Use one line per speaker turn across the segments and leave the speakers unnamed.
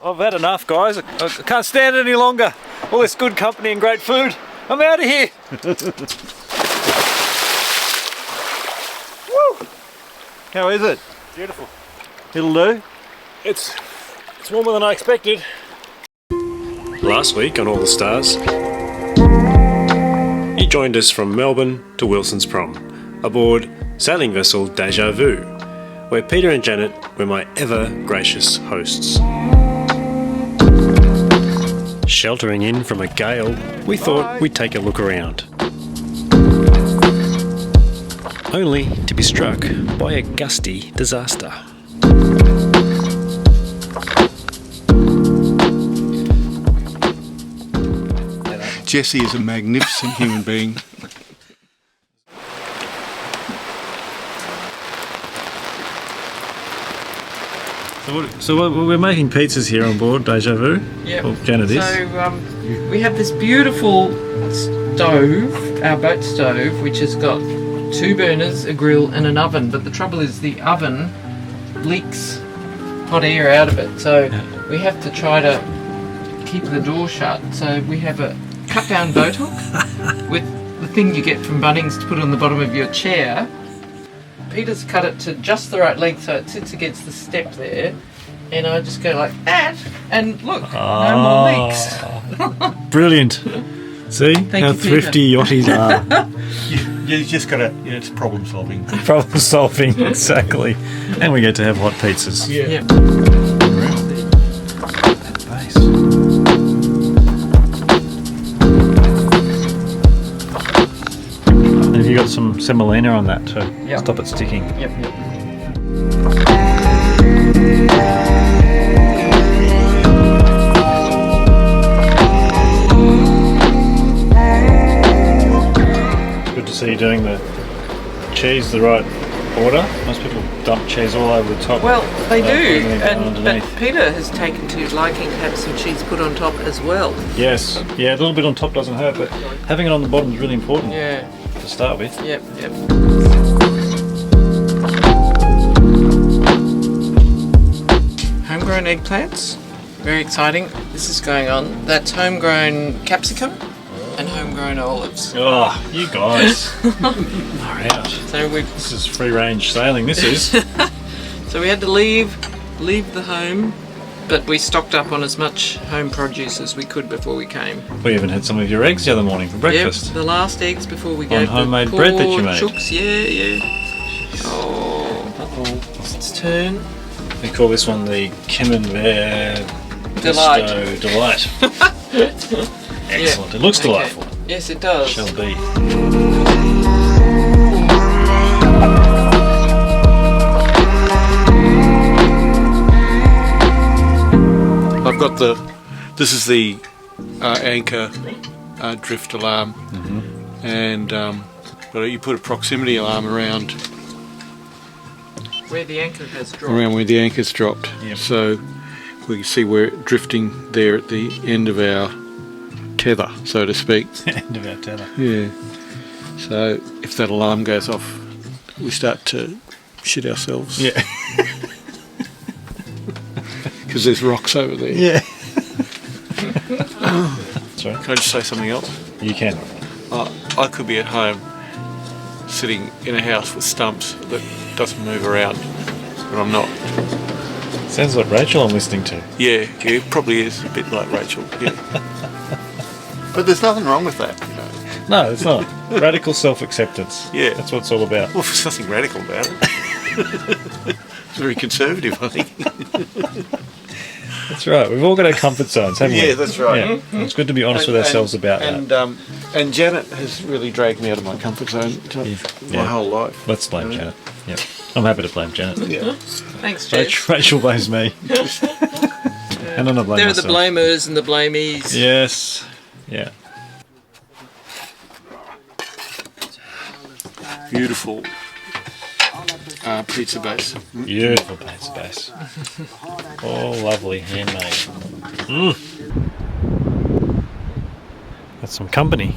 I've had enough, guys. I can't stand it any longer. All this good company and great food. I'm out of here. Woo! How is it?
Beautiful.
It'll do.
It's warmer than I expected. Last week on All the Stars, he joined us from Melbourne to Wilson's Prom, aboard sailing vessel Deja, where Peter and Janèt were my ever-gracious hosts. Sheltering in from a gale, we thought we'd take a look around. Only to be struck by a gusty disaster.
Jessie is a magnificent human being.
So we're making pizzas here on board Deja.
Yep.
Well, Janèt is.
So we have this beautiful stove, our boat stove, which has got 2 burners, a grill and an oven. But the trouble is the oven leaks hot air out of it. So we have to try to keep the door shut. So we have a cut down boat hook with the thing you get from Bunnings to put on the bottom of your chair. Peter's cut it to just the right length so it sits against the step there, and I just go like that, and look, no more leaks.
Brilliant. See how thrifty yachties are.
You just got to, it's problem solving.
Problem solving, exactly. And we get to have hot pizzas.
Yeah. Yep.
That base. And you got some semolina on that to stop it sticking.
Yep.
Good to see you doing the cheese the right order. Most people dump cheese all over the top.
Well, they do, but Peter has taken to liking to have some cheese put on top as well.
Yes, yeah, a little bit on top doesn't hurt, but having it on the bottom is really important.
Yeah.
To start with.
Yep. Homegrown eggplants, very exciting. This is going on. That's homegrown capsicum and homegrown olives.
Oh, you guys. Far out.
So
this is free range sailing, this is.
So we had to leave the home, but we stocked up on as much home produce as we could before we came.
We even had some of your eggs the other morning for breakfast.
Yep, the last eggs before we gave
homemade
the
bread that you made.
chooks. Yeah. Oh, it's its turn.
We call this one the Camembert
Delight.
Excellent. It looks delightful.
Yes, it does.
Shall be.
I've got this is the anchor drift alarm, and you put a proximity alarm around
where the anchor has dropped.
Around where the anchor's dropped.
Yep.
So we can see we're drifting there at the end of our tether, so to speak.
End of our tether.
Yeah. So if that alarm goes off, we start to shit ourselves.
Yeah.
Because there's rocks over there.
Yeah. Sorry.
Can I just say something else?
You can.
I could be at home sitting in a house with stumps that doesn't move around, but I'm not.
Sounds like Rachel I'm listening to.
Yeah, it probably is a bit like Rachel, yeah. But there's nothing wrong with that, you know.
No, it's not. Radical self-acceptance.
Yeah.
That's what it's all about.
Well, there's nothing radical about it. It's very conservative, I think.
That's right. We've all got our comfort zones, haven't we?
Yeah, that's right.
Yeah. It's good to be honest with ourselves about that.
And Janèt has really dragged me out of my comfort zone my whole life.
Let's blame Janèt. Yeah. I'm happy to blame Janèt.
Yeah.
Thanks, Jess.
Rachel blames me. And I'm not blaming
myself. There are the blamers and the blamies.
Yes. Yeah.
Beautiful pizza base.
Beautiful pizza base. Oh, lovely, handmade. Got some company.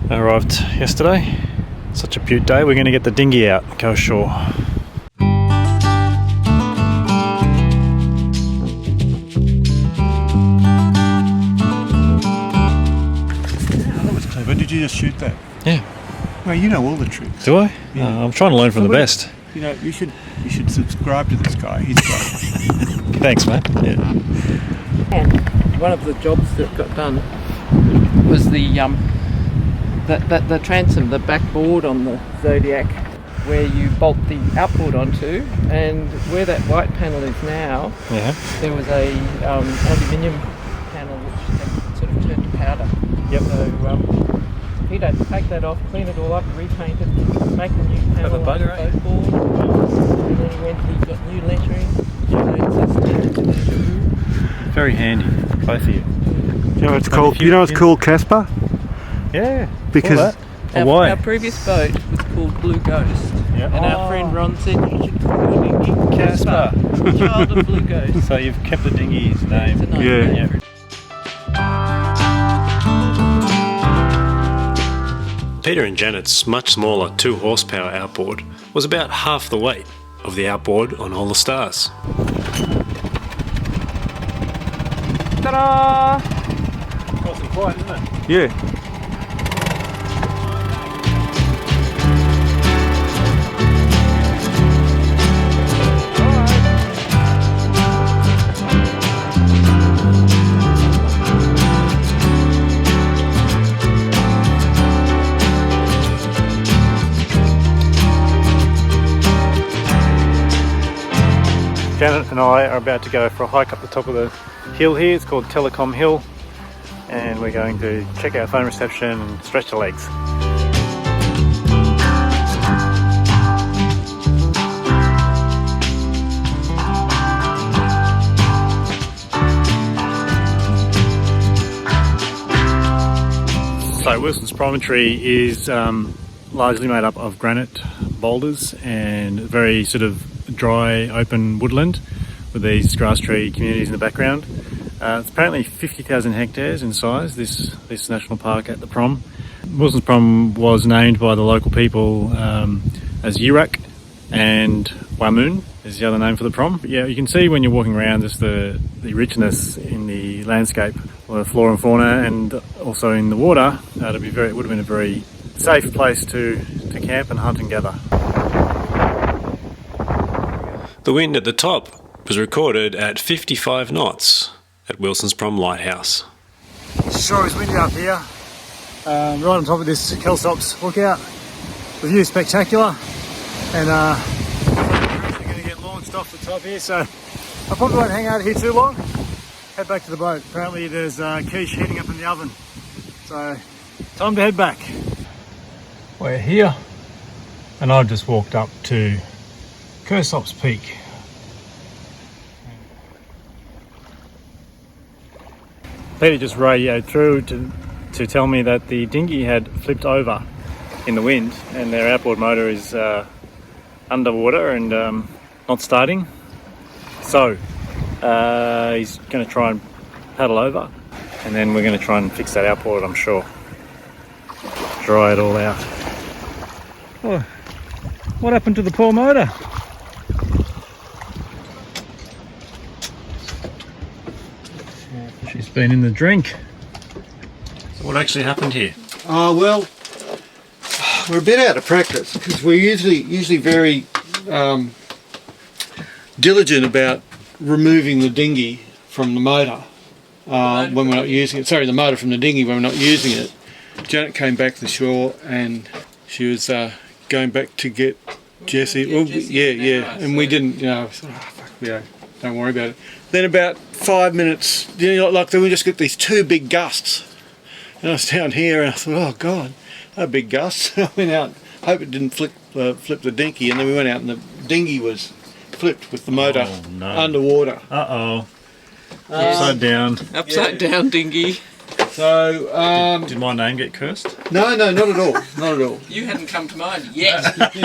I arrived yesterday. Such a beaut day. We're going to get the dinghy out and go ashore.
you just shoot that?
Yeah.
Well, you know all the tricks.
Do I?
Yeah.
I'm trying to learn from the
Well,
best.
You know, you should subscribe to this guy. He's great.
Thanks, mate. Yeah.
And one of the jobs that got done was the transom, the backboard on the Zodiac, where you bolt the outboard onto, and where that white panel is now,
Yeah.
there was a aluminium panel which had sort of turned to powder.
Yep.
So he'd had to take that off, clean it all up, repaint it, make the new panel
Have a bugger,
on the board, and then he got new lettering,
Very handy, both of you.
You know what's called? You know what's called, Casper?
Yeah.
Because
Why?
Our previous boat was called Blue Ghost,
Yeah.
and our friend Ron said you should call your dinghy Casper, child of Blue Ghost.
So you've kept the dinghy's name.
It's a nice
Yeah.
name.
Peter and Janet's much smaller 2 horsepower outboard was about half the weight of the outboard on All the Stars.
Ta-da!
Nice and quiet, isn't it?
yeah.
Janet and I are about to go for a hike up the top of the hill here. It's called Telecom Hill, and we're going to check out phone reception and stretch the legs. So Wilson's Promontory is largely made up of granite boulders and very sort of dry open woodland with these grass tree communities in the background. It's apparently 50,000 hectares in size, this national park at the Prom. Wilson's Prom was named by the local people as Yurak, and Wamoon is the other name for the Prom. But yeah, you can see when you're walking around just the richness in the landscape, the flora and fauna, and also in the water. It would have been a very safe place to camp and hunt and gather.
The wind at the top was recorded at 55 knots at Wilson's Prom Lighthouse.
Sure is windy up here. Right on top of this Kelsops lookout. The view is spectacular, and we're going to get launched off the top here, so I probably won't hang out here too long. Head back to the boat. Apparently there's quiche heating up in the oven, so time to head back. We're here, and I've just walked up to Kelsops Peak. Peter just radioed through to tell me that the dinghy had flipped over in the wind, and their outboard motor is underwater and not starting. So he's going to try and paddle over, and then we're going to try and fix that outboard, I'm sure. Dry it all out. Oh, what happened to the poor motor? She's been in the drink.
So what actually happened here?
Well, we're a bit out of practice because we're usually very diligent about removing the dinghy from the motor when we're not using it. Sorry, the motor from the dinghy when we're not using it. Janet came back to the shore and she was going back to get Jessie. Well, yeah, and we didn't, sort of, fuck, don't worry about it. Then about 5 minutes, then we just got these 2 big gusts. And I was down here and I thought, oh God, a big gust. I went out, hope it didn't flip the dinghy, and then we went out and the dinghy was flipped with the motor underwater.
Uh-oh. Upside down.
Upside down dinghy.
So,
Did my name get cursed?
no, not at all, not at all.
You hadn't come to mind yet.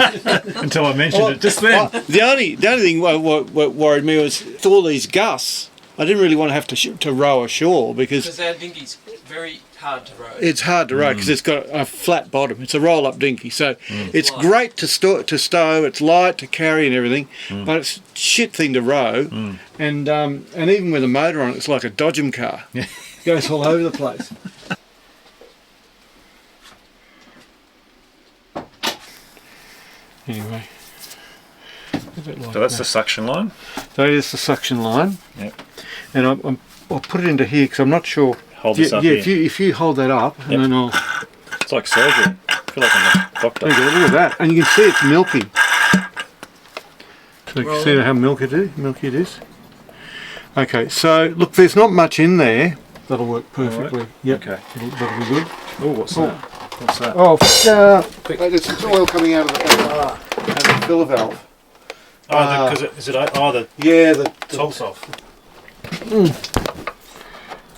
Until I mentioned it just then.
The only thing what worried me was with all these gusts, I didn't really want to have to row ashore because
our dinghy's very hard to row.
it's hard to row because it's got a flat bottom. It's a roll-up dinghy, so it's great to stow. It's light to carry and everything, but it's a shit thing to row. And even with a motor on it, it's like a Dodgem car. It goes all over the place.
So that's the suction line.
That is the suction line.
Yep.
And I'll put it into here because I'm not sure.
Hold this up
yeah,
here.
if you hold that up,
Yep.
and then I'll.
It's like surgery. I feel like I'm a doctor.
Look at that, and you can see it's milky. So you can see how milky it is. Okay, so look, there's not much in there. That'll work perfectly.
Right.
Yep.
Okay.
That'll be good.
Oh, what's that? What's that?
Oh, there's some oil coming out of the filler valve.
Oh, because the
Yeah, the
top's off.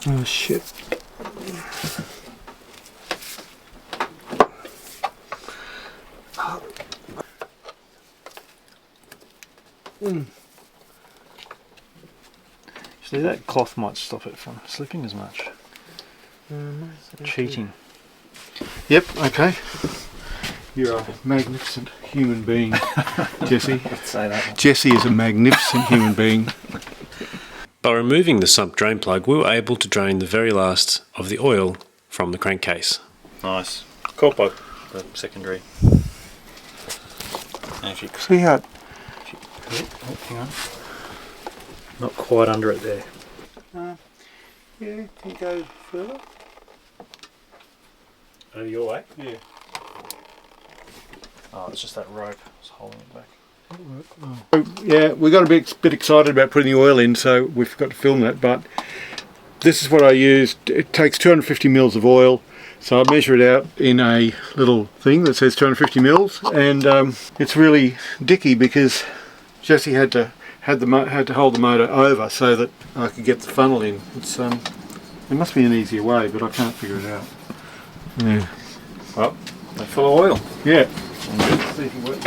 Oh shit.
See, that cloth might stop it from slipping as much. Cheating.
Yep, okay. You're a magnificent human being, Jesse.
Let's say that.
Jesse is a magnificent human being.
By removing the sump drain plug, we were able to drain the very last of the oil from the crankcase.
Nice. Cool plug, the secondary. And if you
See how...
hang on. Not quite under it there.
Yeah, can you go further?
Over your way?
Yeah.
Oh, it's just that rope. It's holding it back.
Yeah, we got a bit excited about putting the oil in, so we forgot to film that, but this is what I used. It takes 250 mils of oil, so I measure it out in a little thing that says 250 mils, and it's really dicky because Jesse had to hold the motor over so that I could get the funnel in. It's there must be an easier way, but I can't figure it out. Yeah.
Well, they're full of oil.
Yeah.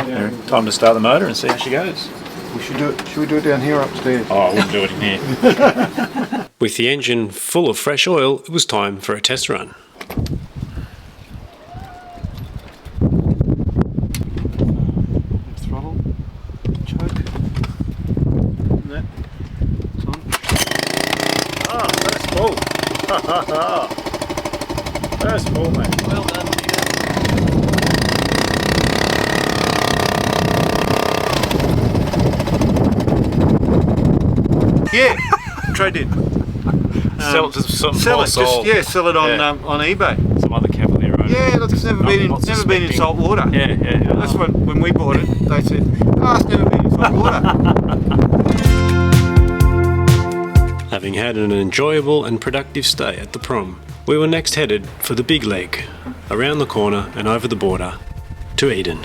Yeah, time to start the motor and see how she goes.
We should do it. Should we do it down here or upstairs?
Oh, I wouldn't do it in here.
With the engine full of fresh oil, it was time for a test run.
Throttle, choke. That. It's on.
Ah, that's full. That's full, mate.
Well done,
Yeah, trade in.
Sell it to some
Sell it.
soul.
Sell it on
Yeah.
On eBay.
Some other cavalier owner.
Yeah, look, it's never been in
suspecting.
salt water.
Yeah.
That's when we bought it. They said, "Oh, it's never been in salt water."
Having had an enjoyable and productive stay at the Prom, we were next headed for the big leg, around the corner and over the border, to Eden.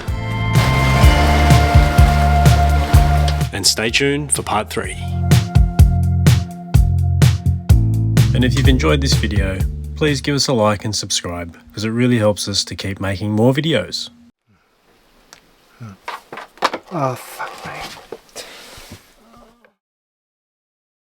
And stay tuned for part 3. And if you've enjoyed this video, please give us a like and subscribe, because it really helps us to keep making more videos.
Oh, fuck me.